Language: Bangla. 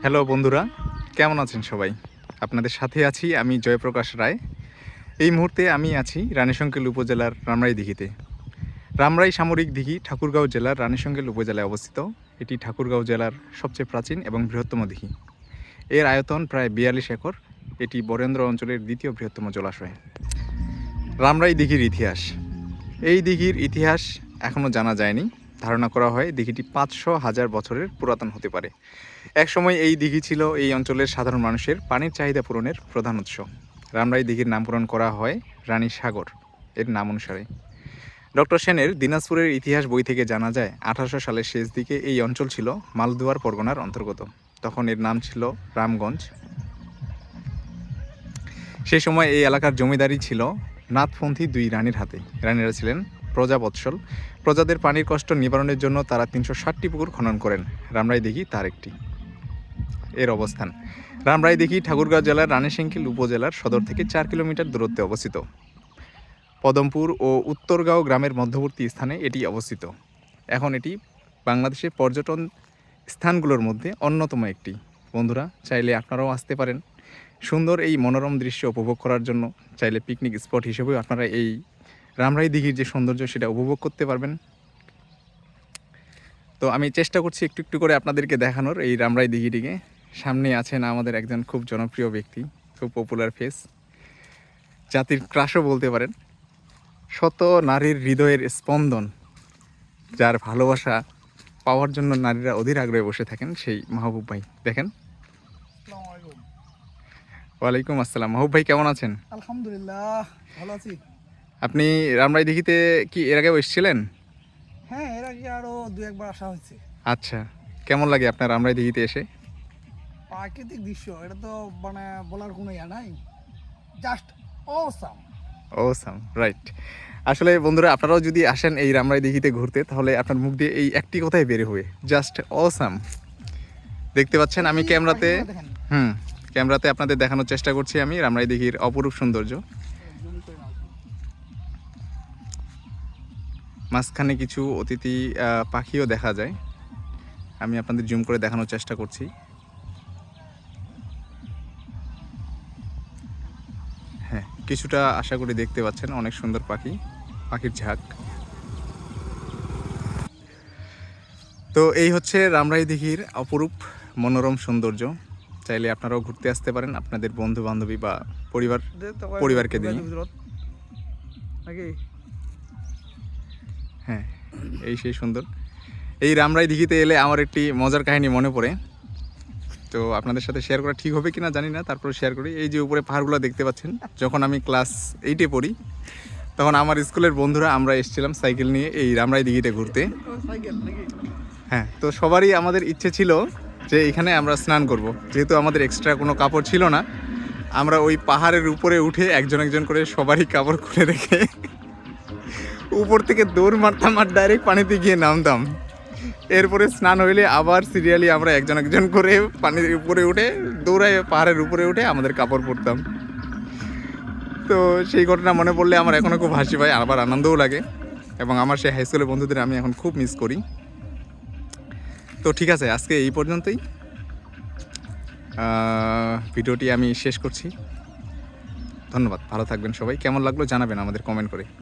হ্যালো বন্ধুরা, কেমন আছেন সবাই? আপনাদের সাথে আছি আমি জয়প্রকাশ রায়। এই মুহূর্তে আমি আছি রানীশংকেল উপজেলার রামরাই দিঘিতে। রামরাই সামরিক দিঘি ঠাকুরগাঁও জেলার রানীশংকেল উপজেলায় অবস্থিত। এটি ঠাকুরগাঁও জেলার সবচেয়ে প্রাচীন এবং বৃহত্তম দিঘি। এর আয়তন প্রায় 42 একর। এটি বরেন্দ্র অঞ্চলের দ্বিতীয় বৃহত্তম জলাশয়। রামরাই দিঘির ইতিহাস। এই দিঘির ইতিহাস এখনও জানা যায়নি। ধারণা করা হয় দিঘিটি 500,000 বছরের পুরাতন হতে পারে। একসময় এই দিঘি ছিল এই অঞ্চলের সাধারণ মানুষের পানির চাহিদা পূরণের প্রধান উৎস। রামরাই দিঘির নামকরণ করা হয় রানী সাগর এর নাম অনুসারে। ডক্টর সেনের দিনাজপুরের ইতিহাস বই থেকে জানা যায় 1800 সালের শেষ দিকে এই অঞ্চল ছিল মালদুয়ার পরগনার অন্তর্গত। তখন এর নাম ছিল রামগঞ্জ। সেই সময় এই এলাকার জমিদারি ছিল নাথপন্থী দুই রানীর হাতে। রানীরা ছিলেন প্রজাবৎসল। প্রজাদের পানির কষ্ট নিবারণের জন্য তারা 360টি পুকুর খনন করেন। রামরাই দিঘি তার একটি। এর অবস্থান রামরাই দিঘি ঠাকুরগাঁও জেলার রানীশংকেল উপজেলার সদর থেকে 4 কিলোমিটার দূরত্বে অবস্থিত। পদমপুর ও উত্তরগাঁও গ্রামের মধ্যবর্তী স্থানে এটি অবস্থিত। এখন এটি বাংলাদেশের পর্যটন স্থানগুলোর মধ্যে অন্যতম একটি। বন্ধুরা, চাইলে আপনারাও আসতে পারেন সুন্দর এই মনোরম দৃশ্য উপভোগ করার জন্য। চাইলে পিকনিক স্পট হিসেবেও আপনারা এই রামরাই দিঘির যে সৌন্দর্য সেটা উপভোগ করতে পারবেন। তো আমি চেষ্টা করছি একটু একটু করে আপনাদেরকে দেখানোর এই রামরাই দিঘিটিকে। সামনে আছেন আমাদের একজন খুব জনপ্রিয় ব্যক্তি, খুব পপুলার ফেস, জাতির ক্রাশও বলতে পারেন। শত নারীর হৃদয়ের স্পন্দন, যার ভালোবাসা পাওয়ার জন্য নারীরা অধীর আগ্রহে বসে থাকেন, সেই মাহবুব ভাই। দেখেন। ওয়ালাইকুম আসসালাম। মাহবুব ভাই কেমন আছেন? আলহামদুলিল্লাহ, ভালো আছি। আপনি রামরাই দিঘিতে কি এর আগেও এসেছিলেন? হ্যাঁ, এর আগে আরো দু একবার আসা হয়েছে। আচ্ছা, কেমন লাগে আপনার রামরাই দিঘিতে এসে? প্রাকৃতিক দৃশ্য, এটা তো মানে বলার কোনো ইয়া নাই, জাস্ট অসাম। Awesome, right. আসলে বন্ধুরা, আপনারাও যদি আসেন এই রামরাই দিঘিতে ঘুরতে, তাহলে আপনার মুখ দিয়ে এই একটি কথাই বের হবে, জাস্ট অসাম। দেখতে পাচ্ছেন আমি ক্যামেরাতে ক্যামেরাতে আপনাদের দেখানোর চেষ্টা করছি আমি রামরাই দিঘির অপরূপ সৌন্দর্য। মাঝখানে কিছু অতিথি পাখিও দেখা যায়। আমি আপনাদের জুম করে দেখানোর চেষ্টা করছি। হ্যাঁ, কিছুটা আশা করি দেখতে পাচ্ছেন, অনেক সুন্দর পাখি, পাখির ঝাঁক। তো এই হচ্ছে রামরাই দিঘির অপরূপ মনোরম সৌন্দর্য। চাইলে আপনারাও ঘুরতে আসতে পারেন আপনাদের বন্ধু বান্ধবী বা পরিবারকে নিয়ে। হ্যাঁ, এই সেই সুন্দর। এই রামরাই দিঘিতে এলে আমার একটি মজার কাহিনী মনে পড়ে। তো আপনাদের সাথে শেয়ার করা ঠিক হবে কিনা জানি না, তারপরে শেয়ার করি। এই যে উপরে পাহাড়গুলো দেখতে পাচ্ছেন, যখন আমি ক্লাস 8-এ পড়ি, তখন আমার স্কুলের বন্ধুরা আমরা এসেছিলাম সাইকেল নিয়ে এই রামরাই দিঘিতে ঘুরতে। হ্যাঁ, তো সবারই আমাদের ইচ্ছে ছিল যে এখানে আমরা স্নান করব। যেহেতু আমাদের এক্সট্রা কোনো কাপড় ছিল না, আমরা ওই পাহাড়ের উপরে উঠে একজন একজন করে সবারই কাপড় খুলে রেখে উপর থেকে দৌড় মারতাম আর ডাইরেক্ট পানিতে গিয়ে নামতাম। এরপরে স্নান হইলে আবার সিরিয়ালি আমরা একজন একজন করে পানির উপরে উঠে দৌড়ায় পাহাড়ের উপরে উঠে আমাদের কাপড় পরতাম। তো সেই ঘটনা মনে পড়লে আমার এখনও খুব হাসি পায়, আবার আনন্দও লাগে, এবং আমার সেই হাই স্কুলের বন্ধুদের আমি এখন খুব মিস করি। তো ঠিক আছে, আজকে এই পর্যন্তই ভিডিওটি আমি শেষ করছি। ধন্যবাদ, ভালো থাকবেন সবাই। কেমন লাগলো জানাবেন আমাদের কমেন্ট করে।